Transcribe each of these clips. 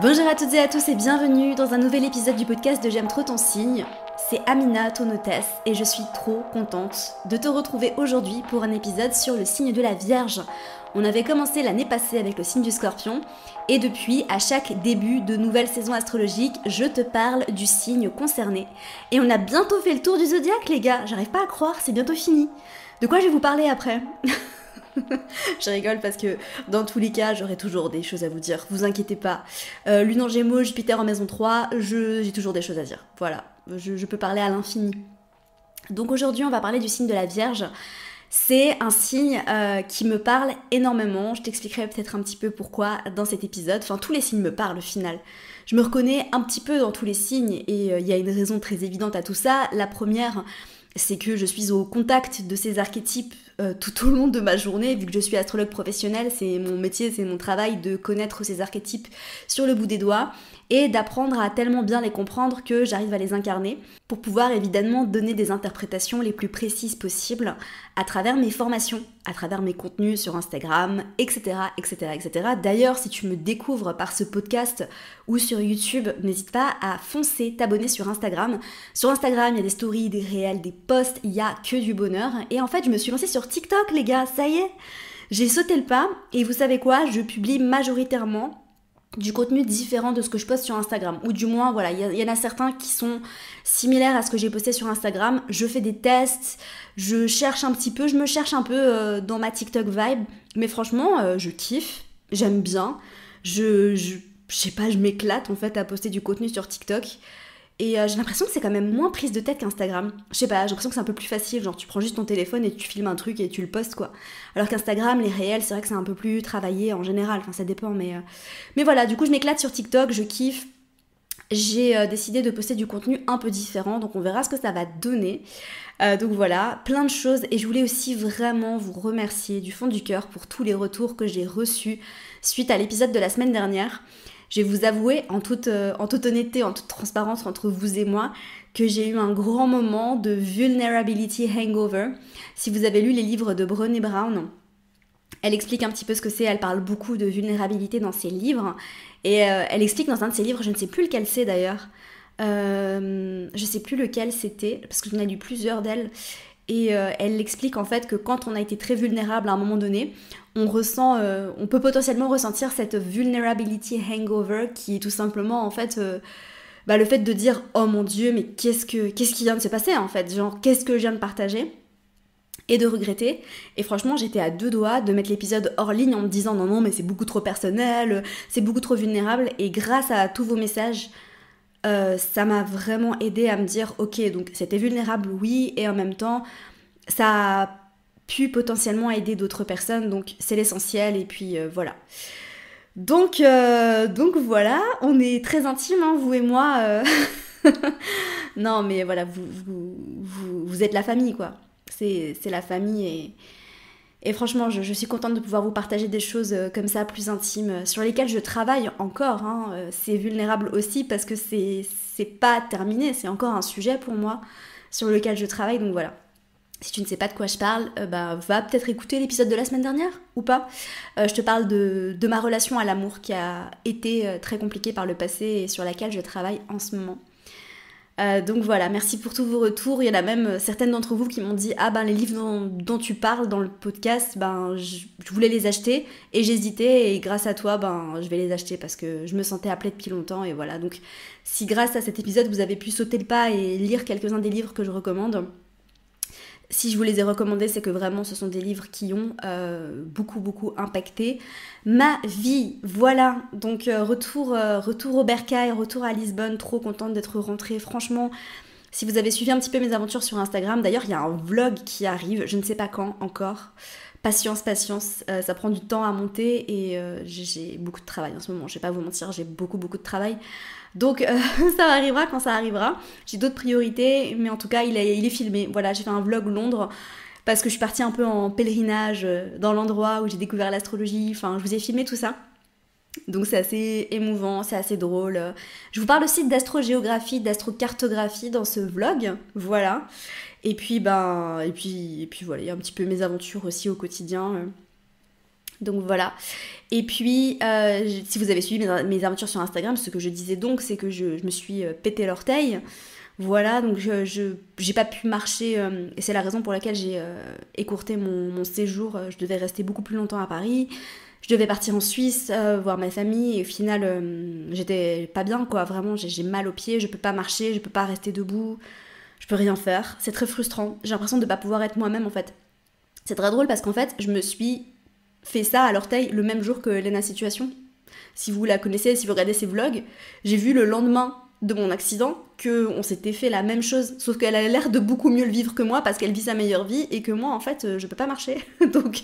Bonjour à toutes et à tous et bienvenue dans un nouvel épisode du podcast de J'aime trop ton signe. C'est Amina, ton hôtesse, et je suis trop contente de te retrouver aujourd'hui pour un épisode sur le signe de la Vierge. On avait commencé l'année passée avec le signe du Scorpion, et depuis, à chaque début de nouvelle saison astrologique, je te parle du signe concerné. Et on a bientôt fait le tour du zodiaque, les gars, j'arrive pas à croire, c'est bientôt fini. De quoi je vais vous parler après? Je rigole parce que dans tous les cas, j'aurai toujours des choses à vous dire. Vous inquiétez pas. Lune en Gémeaux, Jupiter en maison 3, j'ai toujours des choses à dire. Voilà, je peux parler à l'infini. Donc aujourd'hui, on va parler du signe de la Vierge. C'est un signe qui me parle énormément. Je t'expliquerai peut-être un petit peu pourquoi dans cet épisode. Enfin, tous les signes me parlent au final. Je me reconnais un petit peu dans tous les signes et il y a une raison très évidente à tout ça. La première, c'est que je suis au contact de ces archétypes tout au long de ma journée, vu que je suis astrologue professionnelle, c'est mon métier, c'est mon travail de connaître ces archétypes sur le bout des doigts et d'apprendre à tellement bien les comprendre que j'arrive à les incarner pour pouvoir évidemment donner des interprétations les plus précises possibles à travers mes formations, à travers mes contenus sur Instagram, etc. etc., etc. D'ailleurs, si tu me découvres par ce podcast ou sur YouTube, n'hésite pas à foncer t'abonner sur Instagram. Sur Instagram, il y a des stories, des réels, des posts, il y a que du bonheur. Et en fait, je me suis lancée sur TikTok, les gars, ça y est. J'ai sauté le pas et vous savez quoi, je publie majoritairement du contenu différent de ce que je poste sur Instagram. Ou du moins, voilà, il y en a certains qui sont similaires à ce que j'ai posté sur Instagram. Je fais des tests, je cherche un petit peu, je me cherche un peu dans ma TikTok vibe. Mais franchement, je kiffe, j'aime bien. Je sais pas, je m'éclate en fait à poster du contenu sur TikTok. Et j'ai l'impression que c'est quand même moins prise de tête qu'Instagram. Je sais pas, j'ai l'impression que c'est un peu plus facile, genre tu prends juste ton téléphone et tu filmes un truc et tu le postes quoi. Alors qu'Instagram, les réels, c'est vrai que c'est un peu plus travaillé en général, enfin ça dépend mais voilà, du coup je m'éclate sur TikTok, je kiffe. J'ai décidé de poster du contenu un peu différent, donc on verra ce que ça va donner. Donc voilà, plein de choses et je voulais aussi vraiment vous remercier du fond du cœur pour tous les retours que j'ai reçus suite à l'épisode de la semaine dernière. Je vais vous avouer en toute honnêteté, en toute transparence entre vous et moi, que j'ai eu un grand moment de vulnerability hangover. Si vous avez lu les livres de Brené Brown, elle explique un petit peu ce que c'est, elle parle beaucoup de vulnérabilité dans ses livres, et elle explique dans un de ses livres, je ne sais plus lequel c'est d'ailleurs, je sais plus lequel c'était, parce que j'en ai lu plusieurs d'elle, et elle explique en fait que quand on a été très vulnérable à un moment donné, on peut potentiellement ressentir cette vulnerability hangover qui est tout simplement en fait le fait de dire oh mon dieu mais qu'est-ce qui vient de se passer en fait, genre qu'est-ce que je viens de partager et de regretter. Et franchement j'étais à deux doigts de mettre l'épisode hors ligne en me disant non mais c'est beaucoup trop personnel, c'est beaucoup trop vulnérable, et grâce à tous vos messages ça m'a vraiment aidé à me dire ok, donc c'était vulnérable oui, et en même temps ça a pu potentiellement aider d'autres personnes, donc c'est l'essentiel, et puis voilà. Donc voilà, on est très intimes, hein, vous et moi. Non mais voilà, vous êtes la famille quoi, c'est la famille, et franchement je suis contente de pouvoir vous partager des choses comme ça plus intimes, sur lesquelles je travaille encore, hein. C'est vulnérable aussi parce que c'est pas terminé, c'est encore un sujet pour moi sur lequel je travaille, donc voilà. Si tu ne sais pas de quoi je parle, va peut-être écouter l'épisode de la semaine dernière, ou pas. Je te parle de ma relation à l'amour qui a été très compliquée par le passé et sur laquelle je travaille en ce moment. Donc voilà, merci pour tous vos retours. Il y en a même certaines d'entre vous qui m'ont dit « Ah les livres dont tu parles dans le podcast, je voulais les acheter et j'hésitais, et grâce à toi, je vais les acheter parce que je me sentais appelée depuis longtemps, et voilà. » Donc si grâce à cet épisode, vous avez pu sauter le pas et lire quelques-uns des livres que je recommande, si je vous les ai recommandés, c'est que vraiment ce sont des livres qui ont beaucoup impacté ma vie. Voilà, donc retour au Bercail, retour à Lisbonne, trop contente d'être rentrée. Franchement, si vous avez suivi un petit peu mes aventures sur Instagram, d'ailleurs il y a un vlog qui arrive, je ne sais pas quand encore. Patience, ça prend du temps à monter et j'ai beaucoup de travail en ce moment, je vais pas vous mentir, j'ai beaucoup de travail. Donc ça arrivera quand ça arrivera. J'ai d'autres priorités, mais en tout cas il est filmé. Voilà, j'ai fait un vlog Londres parce que je suis partie un peu en pèlerinage dans l'endroit où j'ai découvert l'astrologie. Enfin, je vous ai filmé tout ça. Donc c'est assez émouvant, c'est assez drôle. Je vous parle aussi d'astrogéographie, d'astrocartographie dans ce vlog. Voilà. Et puis voilà, il y a un petit peu mes aventures aussi au quotidien. Donc voilà. Et puis, si vous avez suivi mes aventures sur Instagram, ce que je disais donc, c'est que je me suis pété l'orteil. Voilà, donc j'ai pas pu marcher, et c'est la raison pour laquelle j'ai écourté mon séjour. Je devais rester beaucoup plus longtemps à Paris. Je devais partir en Suisse, voir ma famille, et au final, j'étais pas bien, quoi. Vraiment, j'ai mal aux pieds, je peux pas marcher, je peux pas rester debout, je peux rien faire. C'est très frustrant. J'ai l'impression de pas pouvoir être moi-même, en fait. C'est très drôle parce qu'en fait, je me suis fait ça à l'orteil le même jour que Lena Situation. Si vous la connaissez, si vous regardez ses vlogs, j'ai vu le lendemain de mon accident qu'on s'était fait la même chose, sauf qu'elle a l'air de beaucoup mieux le vivre que moi parce qu'elle vit sa meilleure vie et que moi en fait je peux pas marcher. Donc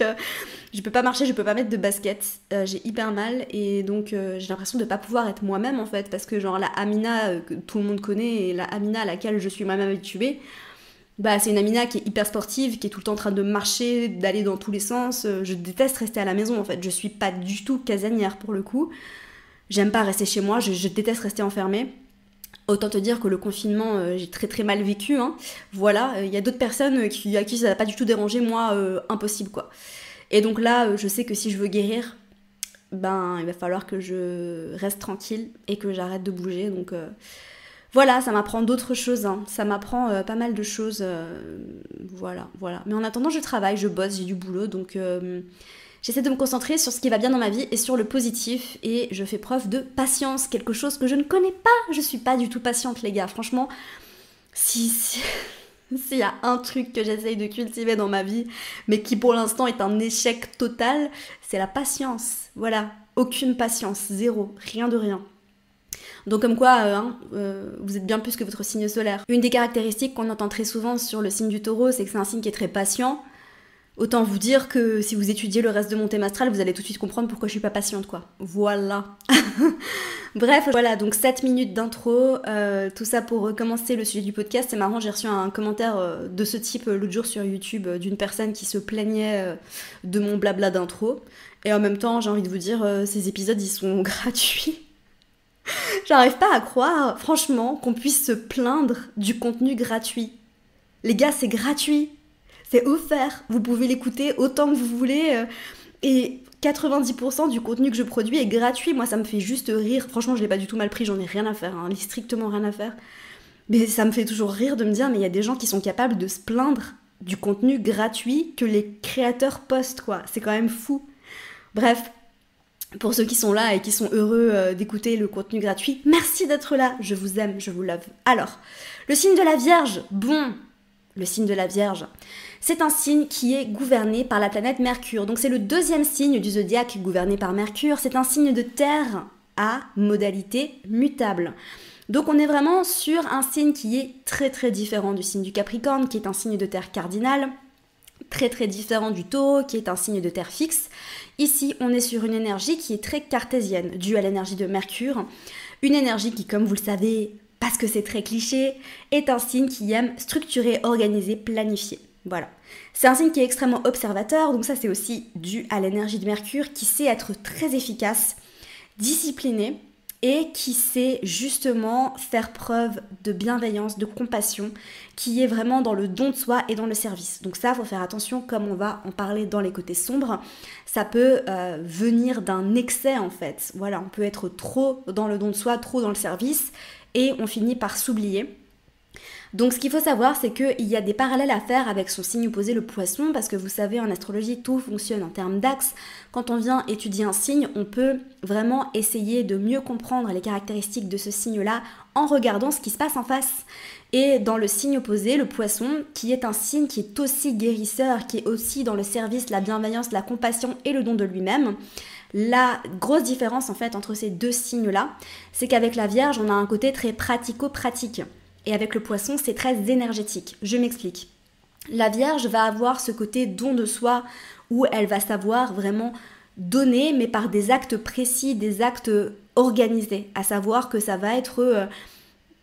je peux pas marcher, je peux pas mettre de basket, j'ai hyper mal et donc j'ai l'impression de pas pouvoir être moi-même en fait parce que genre la Amina que tout le monde connaît et la Amina à laquelle je suis moi-même habituée, bah c'est une Amina qui est hyper sportive, qui est tout le temps en train de marcher, d'aller dans tous les sens. Je déteste rester à la maison en fait, je suis pas du tout casanière pour le coup. J'aime pas rester chez moi, je déteste rester enfermée. Autant te dire que le confinement, j'ai très très mal vécu. Hein. Voilà, il y a d'autres personnes à qui ça n'a pas du tout dérangé, moi, impossible quoi. Et donc là, je sais que si je veux guérir, ben il va falloir que je reste tranquille et que j'arrête de bouger. Donc voilà, ça m'apprend d'autres choses. Hein. Ça m'apprend pas mal de choses. Voilà. Mais en attendant, je travaille, je bosse, j'ai du boulot, donc j'essaie de me concentrer sur ce qui va bien dans ma vie et sur le positif et je fais preuve de patience, quelque chose que je ne connais pas. Je suis pas du tout patiente les gars, franchement. S'il y a un truc que j'essaye de cultiver dans ma vie, mais qui pour l'instant est un échec total, c'est la patience. Voilà, aucune patience, zéro, rien de rien. Donc comme quoi, vous êtes bien plus que votre signe solaire. Une des caractéristiques qu'on entend très souvent sur le signe du taureau, c'est que c'est un signe qui est très patient. Autant vous dire que si vous étudiez le reste de mon thème astral, vous allez tout de suite comprendre pourquoi je suis pas patiente, quoi. Voilà. Bref, voilà, donc 7 minutes d'intro, tout ça pour commencer le sujet du podcast. C'est marrant, j'ai reçu un commentaire de ce type l'autre jour sur YouTube d'une personne qui se plaignait de mon blabla d'intro. Et en même temps, j'ai envie de vous dire, ces épisodes, ils sont gratuits. J'arrive pas à croire, franchement, qu'on puisse se plaindre du contenu gratuit. Les gars, c'est gratuit. C'est offert, vous pouvez l'écouter autant que vous voulez et 90% du contenu que je produis est gratuit. Moi ça me fait juste rire, franchement je l'ai pas du tout mal pris, j'en ai rien à faire, hein, strictement rien à faire. Mais ça me fait toujours rire de me dire mais il y a des gens qui sont capables de se plaindre du contenu gratuit que les créateurs postent quoi, c'est quand même fou. Bref, pour ceux qui sont là et qui sont heureux d'écouter le contenu gratuit, merci d'être là, je vous aime, je vous love. Alors, le signe de la Vierge, bon, le signe de la Vierge, c'est un signe qui est gouverné par la planète Mercure. Donc c'est le deuxième signe du zodiaque gouverné par Mercure. C'est un signe de terre à modalité mutable. Donc on est vraiment sur un signe qui est très très différent du signe du Capricorne, qui est un signe de terre cardinal, très très différent du Taureau, qui est un signe de terre fixe. Ici, on est sur une énergie qui est très cartésienne, due à l'énergie de Mercure. Une énergie qui, comme vous le savez, parce que c'est très cliché, est un signe qui aime structurer, organiser, planifier. Voilà. C'est un signe qui est extrêmement observateur, donc ça c'est aussi dû à l'énergie de Mercure qui sait être très efficace, discipliné et qui sait justement faire preuve de bienveillance, de compassion, qui est vraiment dans le don de soi et dans le service. Donc ça, il faut faire attention, comme on va en parler dans les côtés sombres, ça peut venir d'un excès en fait. Voilà, on peut être trop dans le don de soi, trop dans le service et on finit par s'oublier. Donc ce qu'il faut savoir, c'est qu'il y a des parallèles à faire avec son signe opposé, le poisson, parce que vous savez, en astrologie, tout fonctionne en termes d'axes. Quand on vient étudier un signe, on peut vraiment essayer de mieux comprendre les caractéristiques de ce signe-là en regardant ce qui se passe en face. Et dans le signe opposé, le poisson, qui est un signe qui est aussi guérisseur, qui est aussi dans le service, la bienveillance, la compassion et le don de lui-même. La grosse différence en fait entre ces deux signes-là, c'est qu'avec la Vierge, on a un côté très pratico-pratique. Et avec le poisson, c'est très énergétique. Je m'explique. La Vierge va avoir ce côté don de soi où elle va savoir vraiment donner, mais par des actes précis, des actes organisés. À savoir que ça va être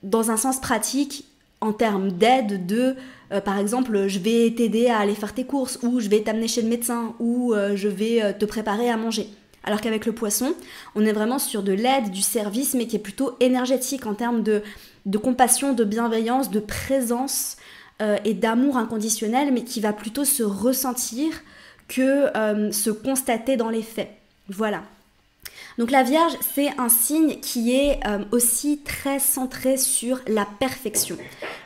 dans un sens pratique en termes d'aide de, par exemple, je vais t'aider à aller faire tes courses, ou je vais t'amener chez le médecin, ou je vais te préparer à manger. Alors qu'avec le poisson, on est vraiment sur de l'aide, du service, mais qui est plutôt énergétique en termes de compassion, de bienveillance, de présence et d'amour inconditionnel, mais qui va plutôt se ressentir que se constater dans les faits. Voilà. Donc la Vierge, c'est un signe qui est aussi très centré sur la perfection.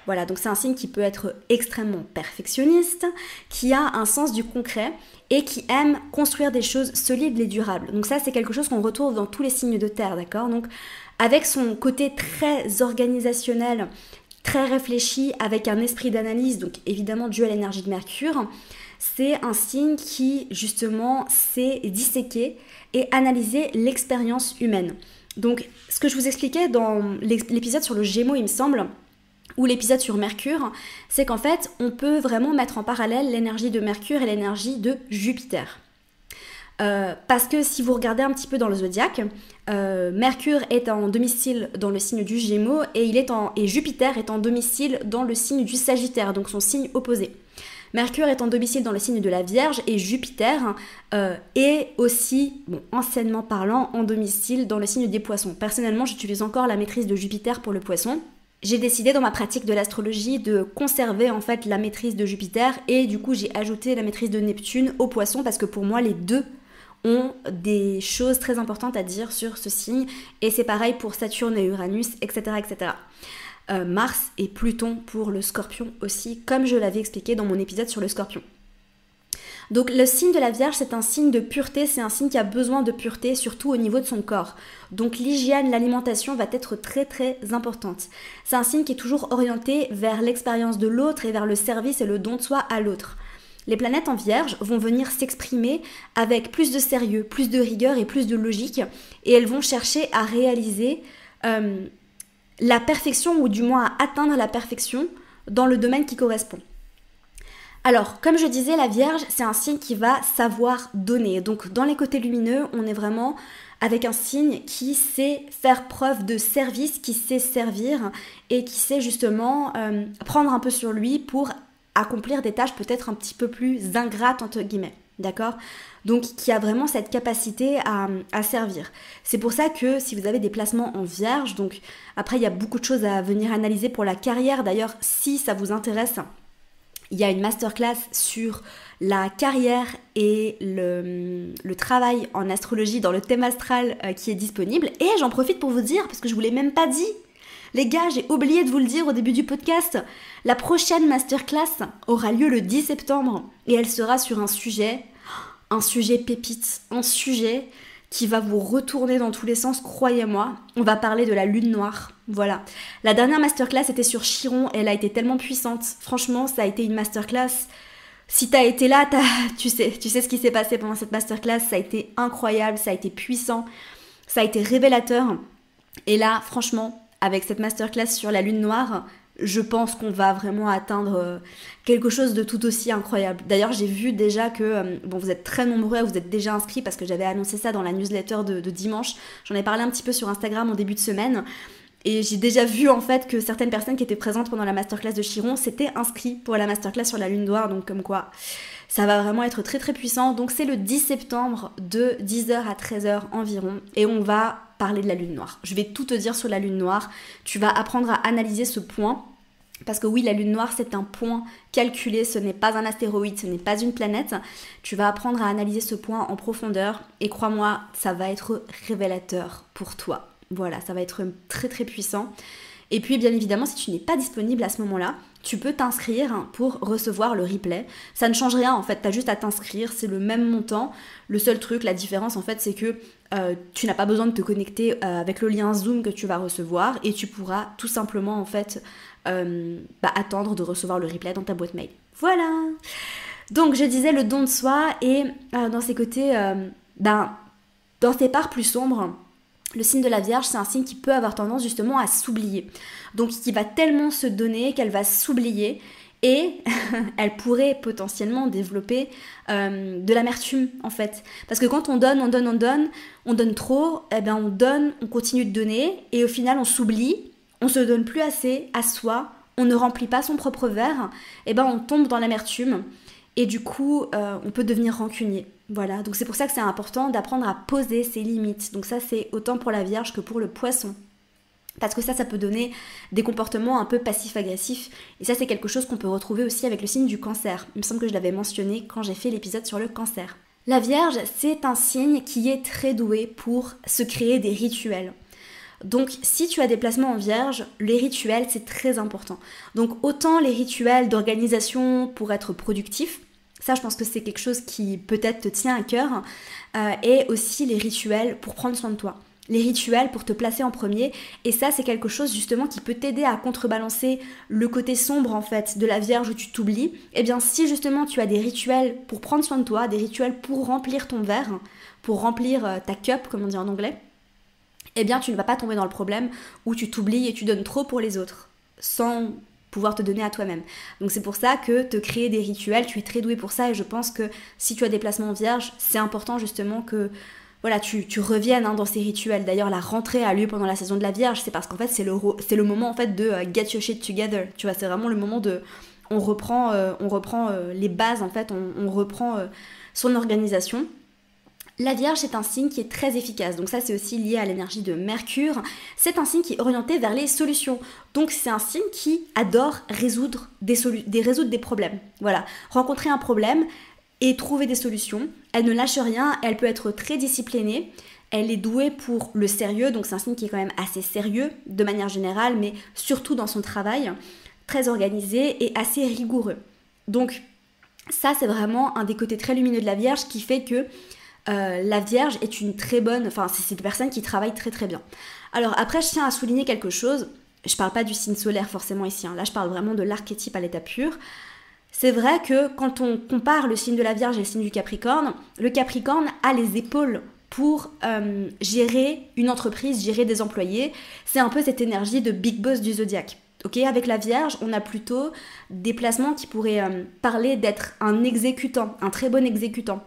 Voilà, donc c'est un signe qui peut être extrêmement perfectionniste, qui a un sens du concret et qui aime construire des choses solides et durables. Donc ça, c'est quelque chose qu'on retrouve dans tous les signes de terre, d'accord? Donc avec son côté très organisationnel, très réfléchi, avec un esprit d'analyse, donc évidemment dû à l'énergie de Mercure, c'est un signe qui justement sait disséquer et analyser l'expérience humaine. Donc ce que je vous expliquais dans l'épisode sur le Gémeaux, il me semble, ou l'épisode sur Mercure, c'est qu'en fait on peut vraiment mettre en parallèle l'énergie de Mercure et l'énergie de Jupiter. Parce que si vous regardez un petit peu dans le zodiaque, Mercure est en domicile dans le signe du Gémeaux et Jupiter est en domicile dans le signe du Sagittaire, donc son signe opposé. Mercure est en domicile dans le signe de la Vierge et Jupiter est aussi, anciennement parlant, en domicile dans le signe des Poissons. Personnellement, j'utilise encore la maîtrise de Jupiter pour le Poisson. J'ai décidé dans ma pratique de l'astrologie de conserver en fait la maîtrise de Jupiter et du coup j'ai ajouté la maîtrise de Neptune au Poisson parce que pour moi les deux ont des choses très importantes à dire sur ce signe et c'est pareil pour Saturne et Uranus, etc. etc. Mars et Pluton pour le Scorpion aussi, comme je l'avais expliqué dans mon épisode sur le Scorpion. Donc le signe de la Vierge, c'est un signe de pureté, c'est un signe qui a besoin de pureté, surtout au niveau de son corps. Donc l'hygiène, l'alimentation va être très très importante. C'est un signe qui est toujours orienté vers l'expérience de l'autre et vers le service et le don de soi à l'autre. Les planètes en Vierge vont venir s'exprimer avec plus de sérieux, plus de rigueur et plus de logique, et elles vont chercher à réaliser la perfection, ou du moins à atteindre la perfection dans le domaine qui correspond. Alors, comme je disais, la Vierge, c'est un signe qui va savoir donner. Donc, dans les côtés lumineux, on est vraiment avec un signe qui sait faire preuve de service, qui sait servir et qui sait justement prendre un peu sur lui pour accomplir des tâches peut-être un petit peu plus ingrates, entre guillemets. D'accord ? Donc qui a vraiment cette capacité à servir. C'est pour ça que si vous avez des placements en Vierge, donc après il y a beaucoup de choses à venir analyser pour la carrière. D'ailleurs, si ça vous intéresse, il y a une masterclass sur la carrière et le travail en astrologie dans le thème astral qui est disponible. Et j'en profite pour vous dire, parce que je vous l'ai même pas dit, les gars, j'ai oublié de vous le dire au début du podcast, la prochaine masterclass aura lieu le 10 septembre et elle sera sur un sujet pépite, un sujet qui va vous retourner dans tous les sens, croyez-moi. On va parler de la lune noire, voilà. La dernière masterclass était sur Chiron, elle a été tellement puissante. Franchement, ça a été une masterclass. Si t'as été là, tu sais ce qui s'est passé pendant cette masterclass, ça a été incroyable, ça a été puissant, ça a été révélateur. Et là, franchement, avec cette masterclass sur la lune noire, je pense qu'on va vraiment atteindre quelque chose de tout aussi incroyable. D'ailleurs, j'ai vu déjà que, vous êtes très nombreux à vous êtes déjà inscrits parce que j'avais annoncé ça dans la newsletter de dimanche. J'en ai parlé un petit peu sur Instagram en début de semaine. Et j'ai déjà vu en fait que certaines personnes qui étaient présentes pendant la masterclass de Chiron s'étaient inscrites pour la masterclass sur la lune noire. Donc comme quoi, ça va vraiment être très très puissant. Donc c'est le 10 septembre de 10h à 13h environ. Et on va parler de la lune noire. Je vais tout te dire sur la lune noire. Tu vas apprendre à analyser ce point. Parce que oui, la lune noire, c'est un point calculé, ce n'est pas un astéroïde, ce n'est pas une planète. Tu vas apprendre à analyser ce point en profondeur et crois-moi, ça va être révélateur pour toi. Voilà, ça va être très très puissant. Et puis bien évidemment, si tu n'es pas disponible à ce moment-là, tu peux t'inscrire pour recevoir le replay. Ça ne change rien en fait, tu as juste à t'inscrire, c'est le même montant. Le seul truc, la différence en fait, c'est que tu n'as pas besoin de te connecter avec le lien Zoom que tu vas recevoir et tu pourras tout simplement en fait attendre de recevoir le replay dans ta boîte mail. Voilà. Donc je disais le don de soi et dans ses côtés, dans ses parts plus sombres, le signe de la Vierge, c'est un signe qui peut avoir tendance justement à s'oublier. Donc qui va tellement se donner qu'elle va s'oublier et elle pourrait potentiellement développer de l'amertume en fait. Parce que quand on donne trop, on donne, on continue de donner et au final on s'oublie, on se donne plus assez à soi, on ne remplit pas son propre verre, on tombe dans l'amertume et du coup on peut devenir rancunier. Voilà, donc c'est pour ça que c'est important d'apprendre à poser ses limites. Donc ça c'est autant pour la Vierge que pour le Poisson. Parce que ça peut donner des comportements un peu passifs-agressifs. Et ça, c'est quelque chose qu'on peut retrouver aussi avec le signe du Cancer. Il me semble que je l'avais mentionné quand j'ai fait l'épisode sur le Cancer. La Vierge, c'est un signe qui est très doué pour se créer des rituels. Donc, si tu as des placements en Vierge, les rituels, c'est très important. Donc, autant les rituels d'organisation pour être productif, ça, je pense que c'est quelque chose qui peut-être te tient à cœur, et aussi les rituels pour prendre soin de toi. Les rituels pour te placer en premier, et ça c'est quelque chose justement qui peut t'aider à contrebalancer le côté sombre en fait de la Vierge où tu t'oublies. Et bien si justement tu as des rituels pour prendre soin de toi, des rituels pour remplir ton verre, pour remplir ta cup comme on dit en anglais, eh bien tu ne vas pas tomber dans le problème où tu t'oublies et tu donnes trop pour les autres, sans pouvoir te donner à toi-même. Donc c'est pour ça que te créer des rituels, tu es très doué pour ça, et je pense que si tu as des placements en Vierge, c'est important justement que voilà, tu reviennes dans ces rituels. D'ailleurs, la rentrée a lieu pendant la saison de la Vierge, c'est parce qu'en fait, c'est le moment en fait de get your shit together. Tu vois, c'est vraiment le moment de, on reprend les bases en fait, on reprend son organisation. La Vierge, c'est un signe qui est très efficace, donc ça c'est aussi lié à l'énergie de Mercure. C'est un signe qui est orienté vers les solutions, donc c'est un signe qui adore résoudre des problèmes. Voilà, rencontrer un problème et trouver des solutions. Elle ne lâche rien, elle peut être très disciplinée, elle est douée pour le sérieux, donc c'est un signe qui est quand même assez sérieux de manière générale, mais surtout dans son travail, très organisé et assez rigoureux. Donc ça c'est vraiment un des côtés très lumineux de la Vierge qui fait que la Vierge est une très bonne, enfin c'est une personne qui travaille très très bien. Alors après je tiens à souligner quelque chose, je parle pas du signe solaire forcément ici, là je parle vraiment de l'archétype à l'état pur. C'est vrai que quand on compare le signe de la Vierge et le signe du Capricorne, le Capricorne a les épaules pour gérer une entreprise, gérer des employés. C'est un peu cette énergie de big boss du zodiaque. Okay, avec la Vierge, on a plutôt des placements qui pourraient parler d'être un exécutant, un très bon exécutant.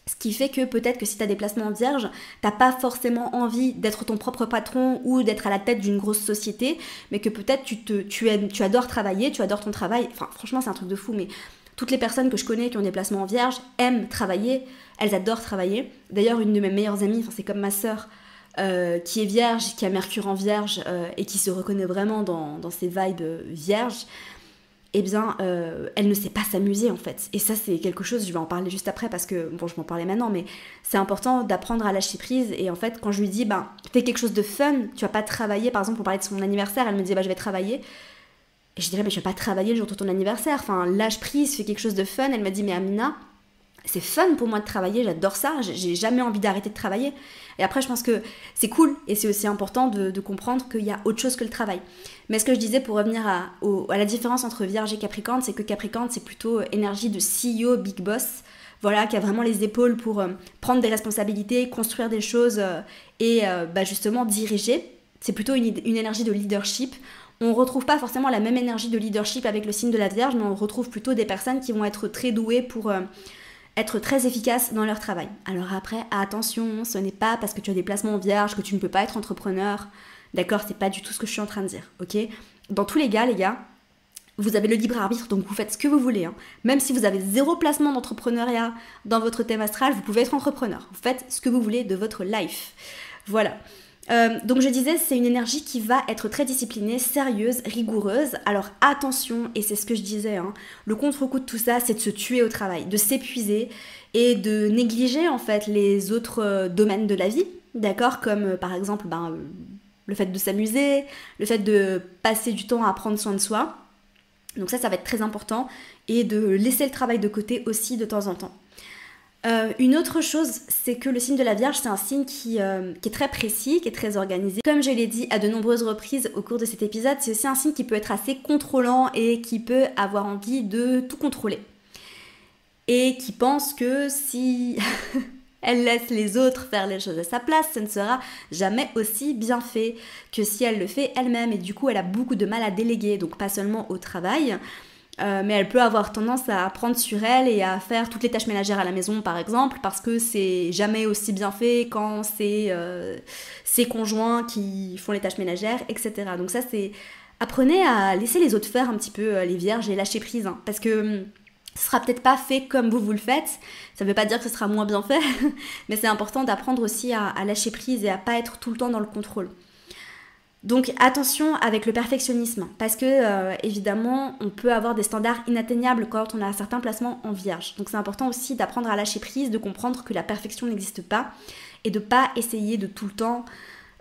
Ce qui fait que peut-être que si tu as des placements en Vierge, t'as pas forcément envie d'être ton propre patron ou d'être à la tête d'une grosse société, mais que peut-être tu adores travailler, tu adores ton travail. Enfin, franchement, c'est un truc de fou, mais toutes les personnes que je connais qui ont des placements en Vierge aiment travailler, elles adorent travailler. D'ailleurs, une de mes meilleures amies, c'est comme ma sœur, qui est Vierge, qui a Mercure en Vierge et qui se reconnaît vraiment dans ses vibes vierges. Eh bien, elle ne sait pas s'amuser en fait. Et ça, c'est quelque chose, je vais en parler juste après parce que, bon, je m'en parlais maintenant, mais c'est important d'apprendre à lâcher prise. Et en fait, quand je lui dis, fais quelque chose de fun, tu vas pas travailler, par exemple, pour parler de son anniversaire, elle me dit, je vais travailler. Et je dirais, mais je vais pas travailler le jour de ton anniversaire, enfin, lâche prise, fais quelque chose de fun. Elle m'a dit, mais Amina, c'est fun pour moi de travailler, j'adore ça, j'ai jamais envie d'arrêter de travailler. Et après, je pense que c'est cool et c'est aussi important de comprendre qu'il y a autre chose que le travail. Mais ce que je disais pour revenir à la différence entre Vierge et Capricorne, c'est que Capricorne, c'est plutôt énergie de CEO, big boss, voilà, qui a vraiment les épaules pour prendre des responsabilités, construire des choses et justement diriger. C'est plutôt une énergie de leadership. On ne retrouve pas forcément la même énergie de leadership avec le signe de la Vierge, mais on retrouve plutôt des personnes qui vont être très douées pour être très efficaces dans leur travail. Alors après, attention, ce n'est pas parce que tu as des placements en Vierge que tu ne peux pas être entrepreneur. D'accord, c'est pas du tout ce que je suis en train de dire, ok ? Dans tous les cas, les gars, vous avez le libre arbitre, donc vous faites ce que vous voulez. Même si vous avez 0 placement d'entrepreneuriat dans votre thème astral, vous pouvez être entrepreneur. Vous faites ce que vous voulez de votre life. Voilà. Donc je disais, c'est une énergie qui va être très disciplinée, sérieuse, rigoureuse. Alors attention, et c'est ce que je disais, le contre-coup de tout ça, c'est de se tuer au travail, de s'épuiser et de négliger en fait les autres domaines de la vie, d'accord, comme par exemple le fait de s'amuser, le fait de passer du temps à prendre soin de soi. Donc ça va être très important, et de laisser le travail de côté aussi de temps en temps. Une autre chose, c'est que le signe de la Vierge, c'est un signe qui est très précis, qui est très organisé. Comme je l'ai dit à de nombreuses reprises au cours de cet épisode, c'est aussi un signe qui peut être assez contrôlant et qui peut avoir envie de tout contrôler. Et qui pense que si elle laisse les autres faire les choses à sa place, ce ne sera jamais aussi bien fait que si elle le fait elle-même. Et du coup, elle a beaucoup de mal à déléguer, donc pas seulement au travail, mais elle peut avoir tendance à prendre sur elle et à faire toutes les tâches ménagères à la maison par exemple, parce que c'est jamais aussi bien fait quand c'est ses conjoints qui font les tâches ménagères, etc. Donc ça c'est... Apprenez à laisser les autres faire un petit peu les vierges et lâcher prise, parce que ce sera peut-être pas fait comme vous le faites, ça veut pas dire que ce sera moins bien fait, mais c'est important d'apprendre aussi à lâcher prise et à pas être tout le temps dans le contrôle. Donc attention avec le perfectionnisme, parce que évidemment on peut avoir des standards inatteignables quand on a certains placements en vierge. Donc c'est important aussi d'apprendre à lâcher prise, de comprendre que la perfection n'existe pas et de pas essayer de tout le temps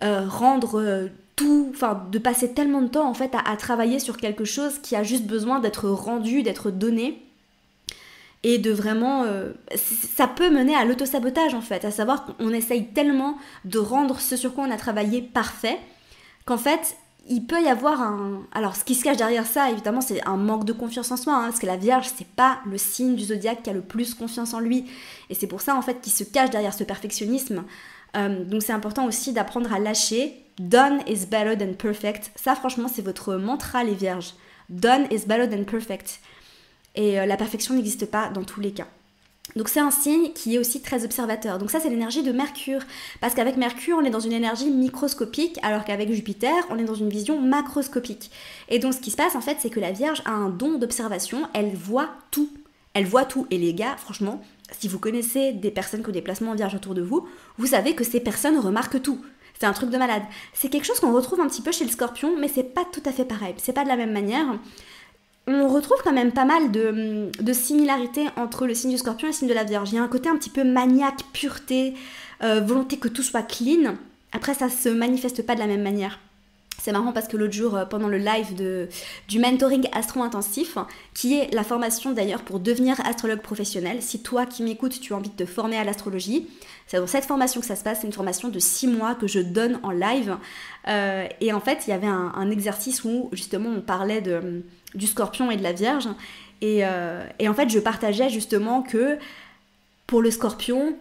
rendre tout, enfin de passer tellement de temps en fait à travailler sur quelque chose qui a juste besoin d'être rendu, d'être donné. Et de vraiment... ça peut mener à l'autosabotage en fait, à savoir qu'on essaye tellement de rendre ce sur quoi on a travaillé parfait, qu'en fait, il peut y avoir un... Alors, ce qui se cache derrière ça, évidemment, c'est un manque de confiance en soi, hein, parce que la Vierge, c'est pas le signe du zodiaque qui a le plus confiance en lui. Et c'est pour ça, en fait, qu'il se cache derrière ce perfectionnisme. Donc, c'est important aussi d'apprendre à lâcher. Done is better than perfect. Ça, franchement, c'est votre mantra, les Vierges. Done is better than perfect. Et la perfection n'existe pas dans tous les cas. Donc c'est un signe qui est aussi très observateur. Donc ça c'est l'énergie de Mercure. Parce qu'avec Mercure on est dans une énergie microscopique alors qu'avec Jupiter on est dans une vision macroscopique. Et donc ce qui se passe en fait c'est que la Vierge a un don d'observation, elle voit tout. Elle voit tout. Et les gars franchement si vous connaissez des personnes qui ont des placements en Vierge autour de vous, vous savez que ces personnes remarquent tout. C'est un truc de malade. C'est quelque chose qu'on retrouve un petit peu chez le Scorpion mais c'est pas tout à fait pareil. C'est pas de la même manière. On retrouve quand même pas mal de similarités entre le signe du Scorpion et le signe de la Vierge. Il y a un côté un petit peu maniaque, pureté, volonté que tout soit clean. Après, ça se manifeste pas de la même manière. C'est marrant parce que l'autre jour, pendant le live du mentoring astro-intensif, qui est la formation d'ailleurs pour devenir astrologue professionnel, si toi qui m'écoutes, tu as envie de te former à l'astrologie, c'est dans cette formation que ça se passe, c'est une formation de 6 mois que je donne en live. Et en fait, il y avait un exercice où justement on parlait du Scorpion et de la Vierge. Et en fait, je partageais justement que pour le Scorpion,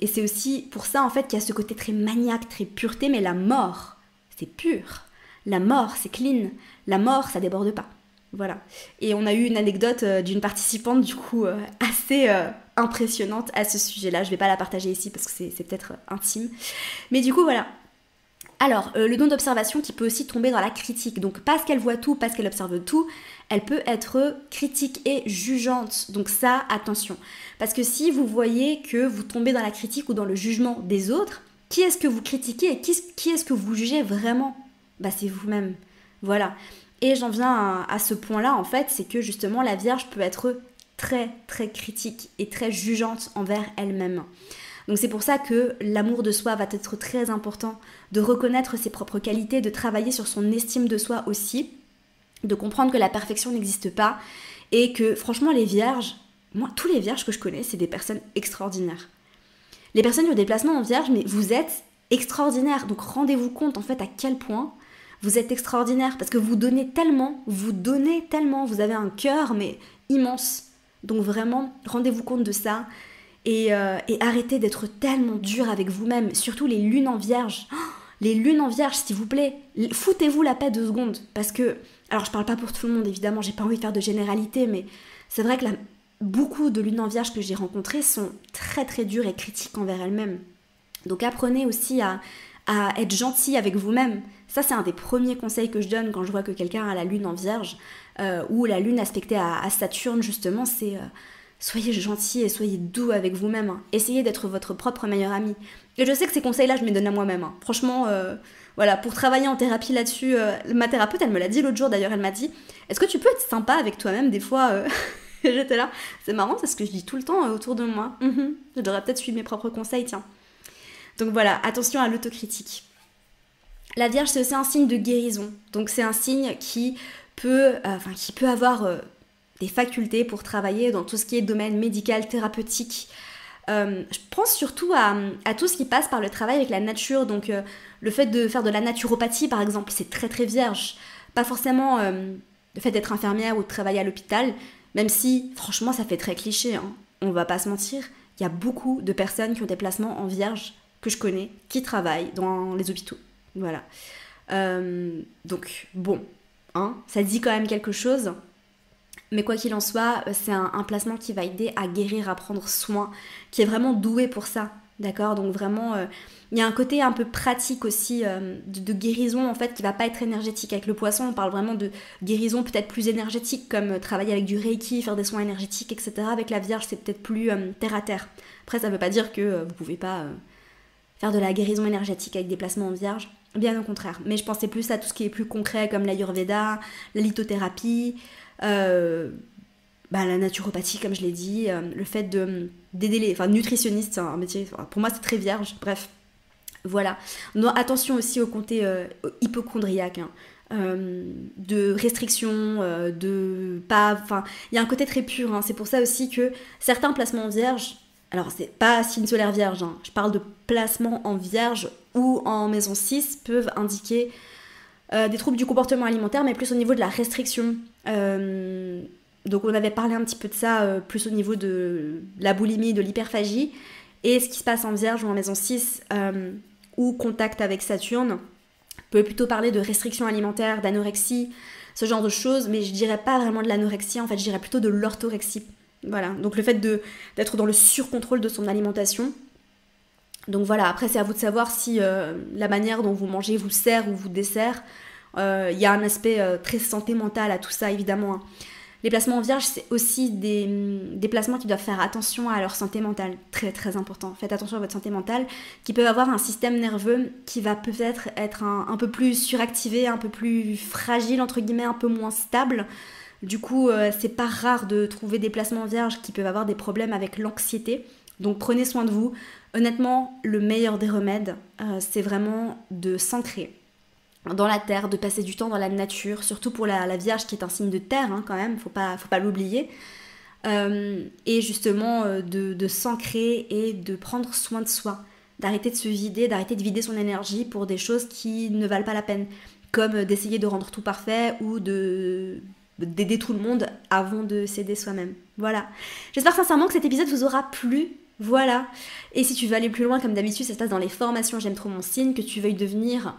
et c'est aussi pour ça en fait qu'il y a ce côté très maniaque, très pureté, mais la mort, c'est pur. La mort, c'est clean. La mort, ça déborde pas. Voilà. Et on a eu une anecdote d'une participante, du coup, assez impressionnante à ce sujet-là. Je vais pas la partager ici parce que c'est peut-être intime. Mais du coup, voilà. Alors, le don d'observation qui peut aussi tomber dans la critique. Donc, parce qu'elle voit tout, parce qu'elle observe tout, elle peut être critique et jugeante. Donc ça, attention. Parce que si vous voyez que vous tombez dans la critique ou dans le jugement des autres, qui est-ce que vous critiquez et qui est-ce que vous jugez vraiment ? Bah c'est vous-même. Voilà. Et j'en viens à ce point-là, en fait, c'est que justement la Vierge peut être très très critique et très jugeante envers elle-même. Donc c'est pour ça que l'amour de soi va être très important, de reconnaître ses propres qualités, de travailler sur son estime de soi aussi, de comprendre que la perfection n'existe pas et que franchement les Vierges, moi tous les Vierges que je connais, c'est des personnes extraordinaires. Les personnes qui ont des placements en Vierge, mais vous êtes extraordinaires. Donc rendez-vous compte en fait à quel point vous êtes extraordinaire parce que vous donnez tellement, vous avez un cœur mais immense. Donc vraiment, rendez-vous compte de ça et arrêtez d'être tellement dur avec vous-même, surtout les lunes en Vierge. Oh, les lunes en Vierge, s'il vous plaît, foutez-vous la paix 2 secondes parce que, alors je parle pas pour tout le monde évidemment, j'ai pas envie de faire de généralité, mais c'est vrai que beaucoup de lunes en Vierge que j'ai rencontrées sont très très dures et critiques envers elles-mêmes. Donc apprenez aussi à être gentil avec vous-même. Ça, c'est un des premiers conseils que je donne quand je vois que quelqu'un a la lune en Vierge, ou la lune aspectée à Saturne, justement, c'est soyez gentil et soyez doux avec vous-même. Hein. Essayez d'être votre propre meilleur ami. Et je sais que ces conseils-là, je me les donne à moi-même. Hein. Franchement, voilà, pour travailler en thérapie là-dessus, ma thérapeute, elle me l'a dit l'autre jour d'ailleurs, elle m'a dit « Est-ce que tu peux être sympa avec toi-même des fois Et j'étais là, c'est marrant, c'est ce que je dis tout le temps autour de moi. Je devrais peut-être suivre mes propres conseils, tiens. Donc voilà, attention à l'autocritique. La Vierge, c'est aussi un signe de guérison. Donc c'est un signe qui peut avoir des facultés pour travailler dans tout ce qui est domaine médical, thérapeutique. Je pense surtout à tout ce qui passe par le travail avec la nature. Donc le fait de faire de la naturopathie, par exemple, c'est très très Vierge. Pas forcément le fait d'être infirmière ou de travailler à l'hôpital, même si, franchement, ça fait très cliché. Hein. On va pas se mentir. Il y a beaucoup de personnes qui ont des placements en Vierge que je connais, qui travaillent dans les hôpitaux. Voilà. Donc, bon, hein, ça dit quand même quelque chose. Mais quoi qu'il en soit, c'est un placement qui va aider à guérir, à prendre soin, qui est vraiment doué pour ça. D'accord ? Donc vraiment, il y a un côté un peu pratique aussi de guérison, en fait, qui va pas être énergétique. Avec le poisson, on parle vraiment de guérison peut-être plus énergétique, comme travailler avec du Reiki, faire des soins énergétiques, etc. Avec la Vierge, c'est peut-être plus terre à terre. Après, ça veut pas dire que vous pouvez pas faire de la guérison énergétique avec des placements en Vierge. bien au contraire. Mais je pensais plus à tout ce qui est plus concret comme l'Ayurveda, la lithothérapie, la naturopathie comme je l'ai dit, le fait d'aider les... Enfin, nutritionniste, c'est un métier, pour moi c'est très vierge, bref. Voilà. Non, attention aussi au côté hypochondriaque, de restriction, de pas... Enfin, il y a un côté très pur, hein. C'est pour ça aussi que certains placements vierges, alors c'est pas signe solaire vierge, hein. Je parle de placements en vierge ou en maison 6 peuvent indiquer des troubles du comportement alimentaire, mais plus au niveau de la restriction. Donc on avait parlé un petit peu de ça, plus au niveau de la boulimie, de l'hyperphagie, et ce qui se passe en vierge ou en maison 6, ou contact avec Saturne, peut plutôt parler de restriction alimentaire, d'anorexie, ce genre de choses, mais je dirais pas vraiment de l'anorexie, en fait je dirais plutôt de l'orthorexie. Voilà, donc le fait d'être dans le surcontrôle de son alimentation. Donc voilà, après c'est à vous de savoir si la manière dont vous mangez vous sert ou vous dessert. Il y a un aspect très santé mentale à tout ça évidemment, hein. Les placements en vierge, c'est aussi des placements qui doivent faire attention à leur santé mentale. Très très important. Faites attention à votre santé mentale, qui peuvent avoir un système nerveux qui va peut-être être un peu plus suractivé, un peu plus fragile, entre guillemets, un peu moins stable. Du coup, c'est pas rare de trouver des placements vierges qui peuvent avoir des problèmes avec l'anxiété. Donc prenez soin de vous. Honnêtement, le meilleur des remèdes, c'est vraiment de s'ancrer dans la terre, de passer du temps dans la nature, surtout pour la Vierge qui est un signe de terre, hein, quand même, faut pas l'oublier. Et justement de s'ancrer et de prendre soin de soi, d'arrêter de se vider, d'arrêter de vider son énergie pour des choses qui ne valent pas la peine, comme d'essayer de rendre tout parfait ou d'aider tout le monde avant de s'aider soi-même. Voilà. J'espère sincèrement que cet épisode vous aura plu. Voilà. Et si tu veux aller plus loin, comme d'habitude, ça se passe dans les formations J'aime trop mon signe, que tu veuilles devenir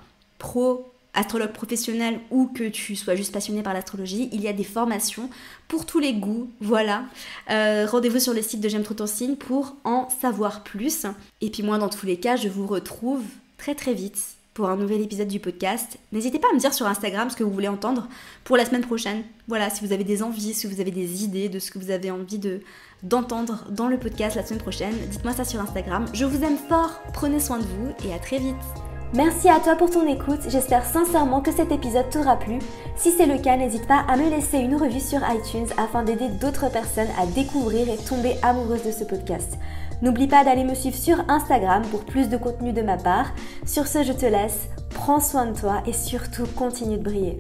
astrologue professionnel ou que tu sois juste passionné par l'astrologie, il y a des formations pour tous les goûts, voilà. Rendez-vous sur le site de J'aime trop ton signe pour en savoir plus. Et puis moi, dans tous les cas, je vous retrouve très très vite pour un nouvel épisode du podcast. N'hésitez pas à me dire sur Instagram ce que vous voulez entendre pour la semaine prochaine. Voilà, si vous avez des envies, si vous avez des idées de ce que vous avez envie d'entendre dans le podcast la semaine prochaine, dites-moi ça sur Instagram. Je vous aime fort, prenez soin de vous et à très vite. Merci à toi pour ton écoute, j'espère sincèrement que cet épisode t'aura plu. Si c'est le cas, n'hésite pas à me laisser une revue sur iTunes afin d'aider d'autres personnes à découvrir et tomber amoureuses de ce podcast. N'oublie pas d'aller me suivre sur Instagram pour plus de contenu de ma part. Sur ce, je te laisse, prends soin de toi et surtout continue de briller.